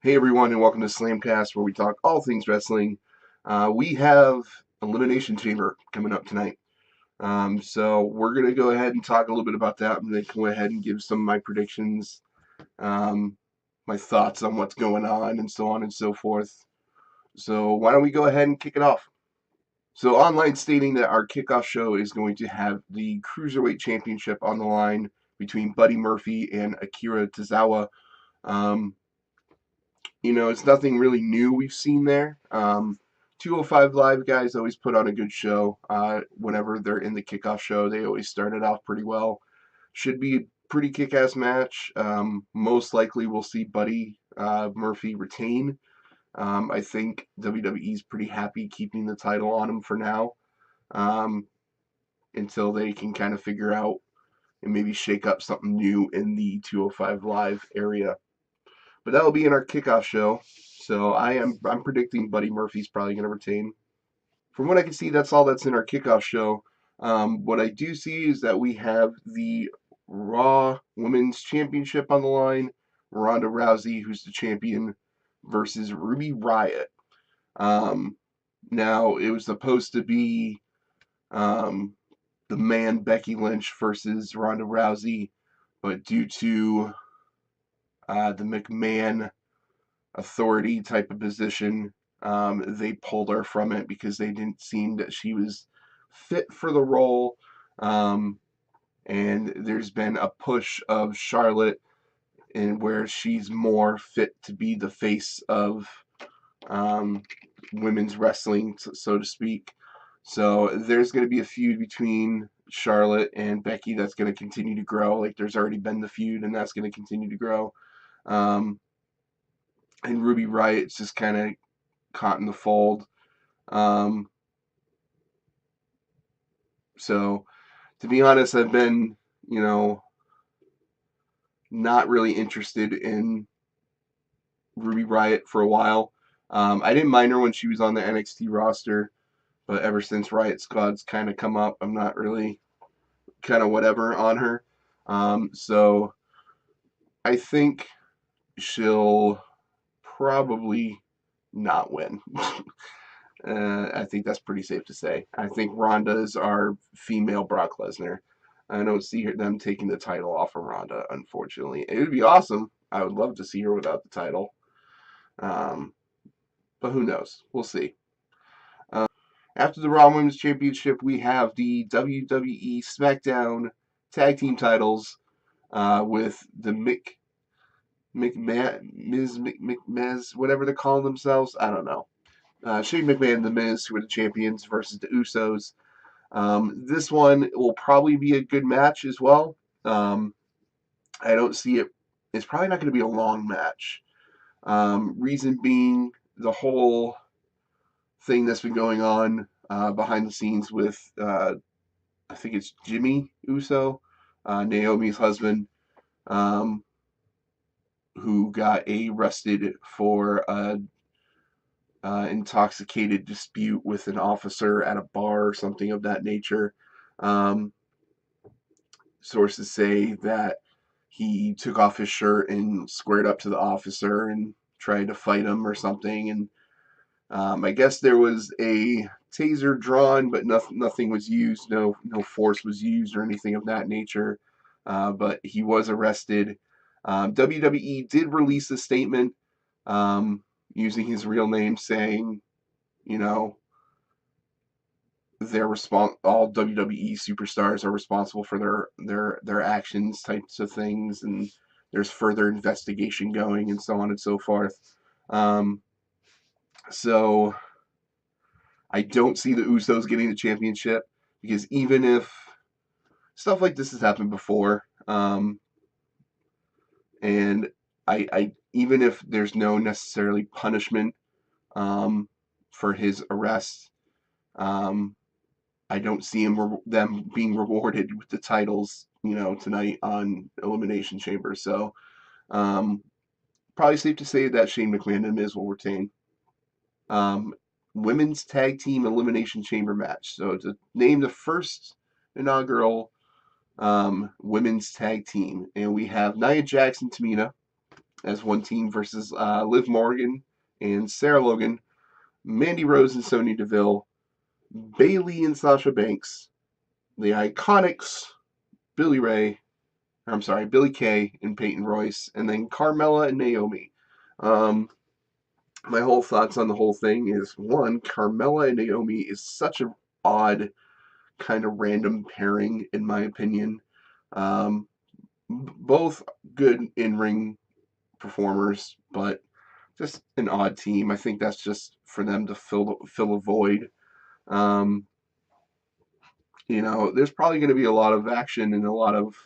Hey everyone, and welcome to Slamcast, where we talk all things wrestling. We have Elimination Chamber coming up tonight. So we're gonna go ahead and talk a little bit about that, and then go ahead and give some of my predictions, um, my thoughts on what's going on and so forth. So why don't we go ahead and kick it off? So online stating that our kickoff show is going to have the Cruiserweight Championship on the line between Buddy Murphy and Akira Tozawa. Um, it's nothing really new we've seen there. 205 Live guys always put on a good show. Whenever they're in the kickoff show, they always start it off pretty well. Should be a pretty kick-ass match. Most likely we'll see Buddy Murphy retain. I think WWE's pretty happy keeping the title on him for now, um, until they can kind of figure out and maybe shake up something new in the 205 Live area. But that'll be in our kickoff show. So I'm predicting Buddy Murphy's probably going to retain. From what I can see, that's all that's in our kickoff show. What I do see is that we have the Raw Women's Championship on the line. Ronda Rousey, who's the champion, versus Ruby Riott. Um, Now it was supposed to be um, the man Becky Lynch versus Ronda Rousey, but due to the McMahon authority type of position. They pulled her from it because they didn't seem that she was fit for the role. Um, and there's been a push of Charlotte in where she's more fit to be the face of um, women's wrestling, so to speak. So there's going to be a feud between Charlotte and Becky that's going to continue to grow. Like there's already been the feud, and that's going to continue to grow. Um, and Ruby Riott's just kind of caught in the fold. Um, so to be honest, I've been, you know, not really interested in Ruby Riott for a while. I didn't mind her when she was on the NXT roster, but ever since Riot Squad's kind of come up, I'm not really kind of whatever on her. So I think she'll probably not win. I think that's pretty safe to say. I think Ronda is our female Brock Lesnar. I don't see them taking the title off of Ronda, unfortunately. It would be awesome. I would love to see her without the title. Um, but who knows? We'll see. After the Raw Women's Championship, we have the WWE SmackDown Tag Team titles with the McMahon, whatever they're calling themselves. I don't know. Shane McMahon and The Miz, who are the champions, versus the Usos. This one will probably be a good match as well. I don't see it. It's probably not going to be a long match. Reason being, the whole thing that's been going on behind the scenes with, I think it's Jimmy Uso, Naomi's husband, um, who got arrested for a intoxicated dispute with an officer at a bar or something of that nature. Um, Sources say that he took off his shirt and squared up to the officer and tried to fight him or something. And I guess there was a taser drawn, but nothing was used. No force was used or anything of that nature. But he was arrested. WWE did release a statement using his real name, saying, you know, all WWE superstars are responsible for their actions, types of things, and there's further investigation going, and so on and so forth. Um, so I don't see the Usos getting the championship because even if stuff like this has happened before, and I even if there's no necessarily punishment for his arrest, um, I don't see them being rewarded with the titles, tonight on Elimination Chamber. So, um, probably safe to say that Shane McMahon and Miz will retain. Um, Women's Tag Team Elimination Chamber match. So to name the first inaugural women's tag team, and we have Nia Jax and Tamina as one team versus Liv Morgan and Sarah Logan, Mandy Rose and Sonya Deville, Bayley and Sasha Banks, the Iconics, Billy Ray, I'm sorry, Billy Kay and Peyton Royce, and then Carmella and Naomi. Um, my whole thoughts on the whole thing is, one, Carmella and Naomi is such an odd kind of random pairing in my opinion. Um, both good in-ring performers, but just an odd team. I think that's just for them to fill a void. Um, there's probably going to be a lot of action and a lot of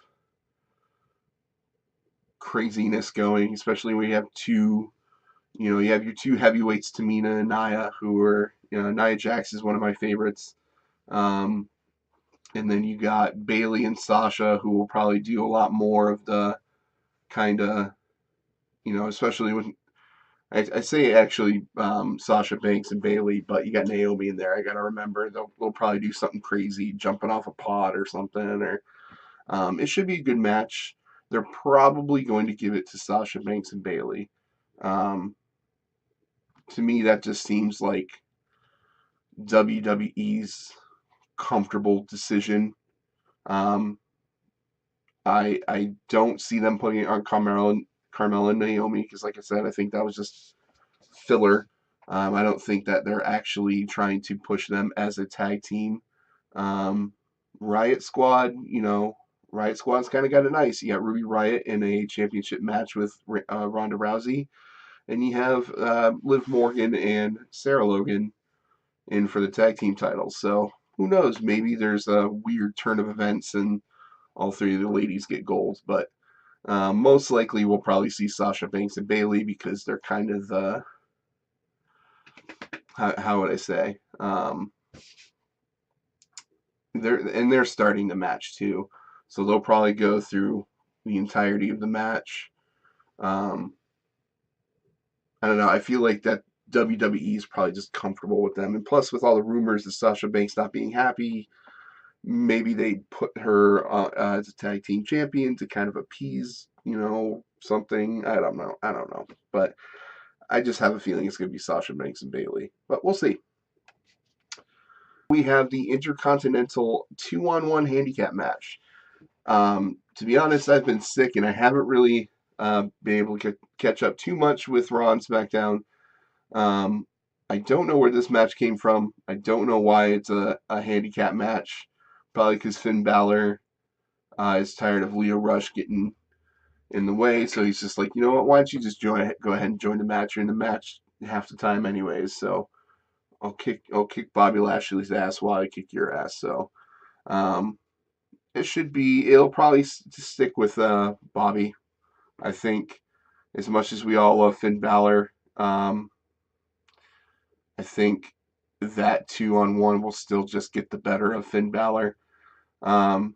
craziness going, especially when you have you have your two heavyweights, Tamina and Nia, who are, Nia Jax is one of my favorites. Um, and then you got Bayley and Sasha, who will probably do a lot more of the kind of, especially when I say actually Sasha Banks and Bayley, but you got Naomi in there. I got to remember they'll probably do something crazy, jumping off a pod or something, or it should be a good match. They're probably going to give it to Sasha Banks and Bayley. Um, to me, that just seems like WWE's comfortable decision. Um, I don't see them putting it on Carmella and Naomi because, like I said, I think that was just filler. I don't think that they're actually trying to push them as a tag team. Um, Riot Squad, Riot Squad's kind of got it nice. You got Ruby Riot in a championship match with Ronda Rousey, and you have Liv Morgan and Sarah Logan in for the tag team titles. So who knows? Maybe there's a weird turn of events and all three of the ladies get gold, but most likely we'll probably see Sasha Banks and Bayley because they're kind of the how would I say they're starting the match too, so they'll probably go through the entirety of the match. Um, I don't know. I feel like that WWE is probably just comfortable with them, and plus with all the rumors of Sasha Banks not being happy, maybe they put her as a tag team champion to kind of appease, something. I don't know. I don't know, but I just have a feeling it's going to be Sasha Banks and Bayley, but we'll see. We have the Intercontinental 2-on-1 handicap match. To be honest, I've been sick and I haven't really been able to catch up too much with Raw and SmackDown. Um, I don't know where this match came from. I don't know why it's a handicap match. Probably because Finn Balor is tired of Leo Rush getting in the way, so he's just like, you know what? Why don't you just go ahead and join the match? You're in the match half the time, anyways. So I'll kick Bobby Lashley's ass while I kick your ass. So um, it'll probably stick with Bobby. I think as much as we all love Finn Balor, I think that 2-on-1 will still just get the better of Finn Balor. Um,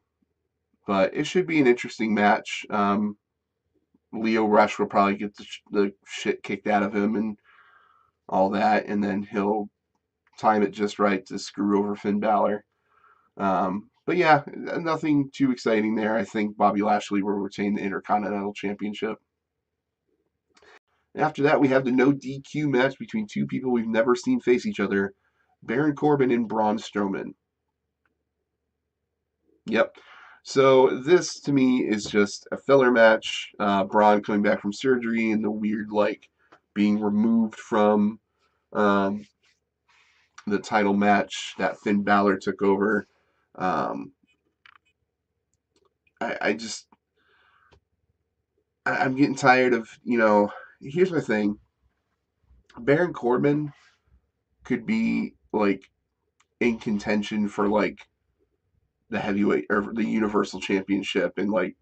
but it should be an interesting match. Leo Rush will probably get the shit kicked out of him and all that, and then he'll time it just right to screw over Finn Balor. But yeah, nothing too exciting there. I think Bobby Lashley will retain the Intercontinental Championship. After that, we have the no DQ match between two people we've never seen face each other, Baron Corbin and Braun Strowman. Yep. So this to me is just a filler match. Braun coming back from surgery and the weird being removed from um, the title match that Finn Balor took over. Um, I just I'm getting tired of Here's my thing. Baron Corbin could be in contention for the heavyweight or the Universal Championship and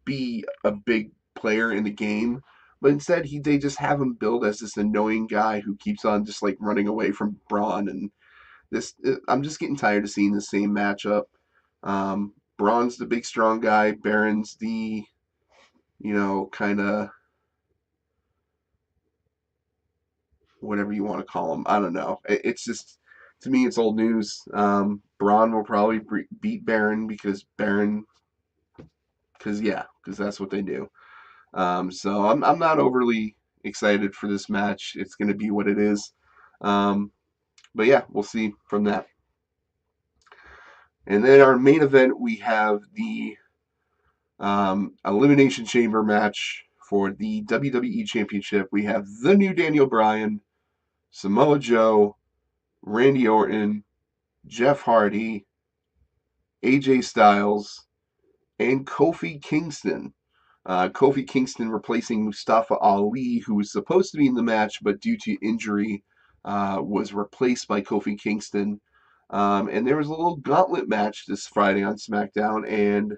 be a big player in the game. But instead, they just have him billed as this annoying guy who keeps on just running away from Braun. And I'm just getting tired of seeing the same matchup. Braun's the big strong guy. Baron's the kind of whatever you want to call him. I don't know. It's just to me, it's old news. Braun will probably beat Baron because that's what they do. So I'm not overly excited for this match. It's going to be what it is. But yeah, we'll see from that. And then our main event, we have the Elimination Chamber match for the WWE Championship. We have the new Daniel Bryan, Samoa Joe, Randy Orton, Jeff Hardy, AJ Styles, and Kofi Kingston. Kofi Kingston replacing Mustafa Ali, who was supposed to be in the match, but due to injury, was replaced by Kofi Kingston. And there was a little gauntlet match this Friday on SmackDown, and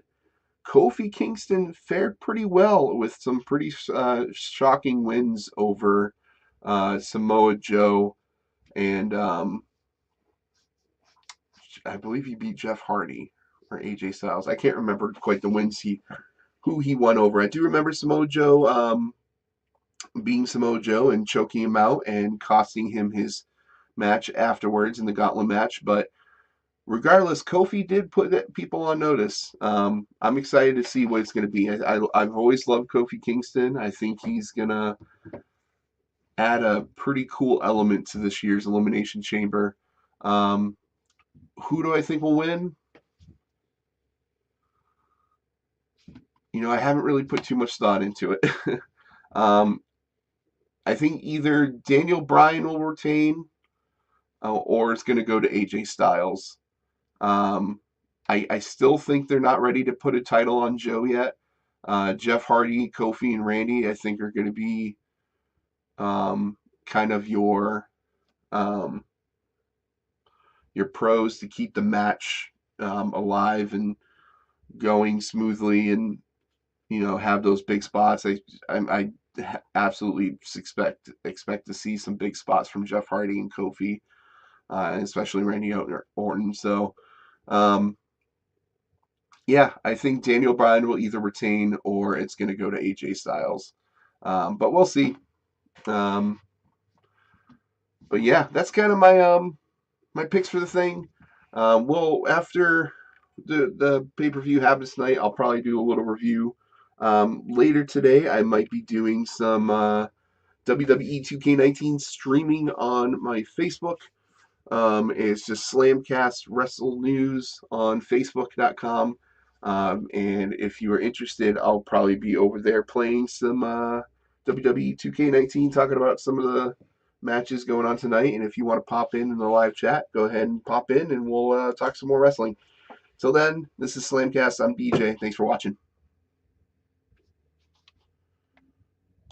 Kofi Kingston fared pretty well with some pretty shocking wins over Samoa Joe, and I believe he beat Jeff Hardy or AJ Styles. I can't remember quite the wins who he won over. I do remember Samoa Joe being Samoa Joe and choking him out and costing him his match afterwards in the gauntlet match. But regardless, Kofi did put people on notice. I'm excited to see what it's going to be. I've always loved Kofi Kingston. I think he's going to add a pretty cool element to this year's Elimination Chamber. Um, who do I think will win? I haven't really put too much thought into it. um, I think either Daniel Bryan will retain or it's going to go to AJ Styles. Um, I still think they're not ready to put a title on Joe yet. Jeff Hardy, Kofi, and Randy, I think, are going to be kind of um, your pros to keep the match alive and going smoothly, and have those big spots. I absolutely expect to see some big spots from Jeff Hardy and Kofi, and especially Randy Orton. So. Yeah, I think Daniel Bryan will either retain or it's going to go to AJ Styles. But we'll see. Um, but yeah, that's kind of my picks for the thing. Well, after the pay per view happens tonight, I'll probably do a little review. Later today, I might be doing some WWE 2K19 streaming on my Facebook. It's just Slamcast Wrestle News on Facebook.com. And if you are interested, I'll probably be over there playing some WWE 2K19, talking about some of the matches going on tonight. And if you want to pop in the live chat, go ahead and pop in and we'll talk some more wrestling. Till then, this is Slamcast. I'm BJ. Thanks for watching.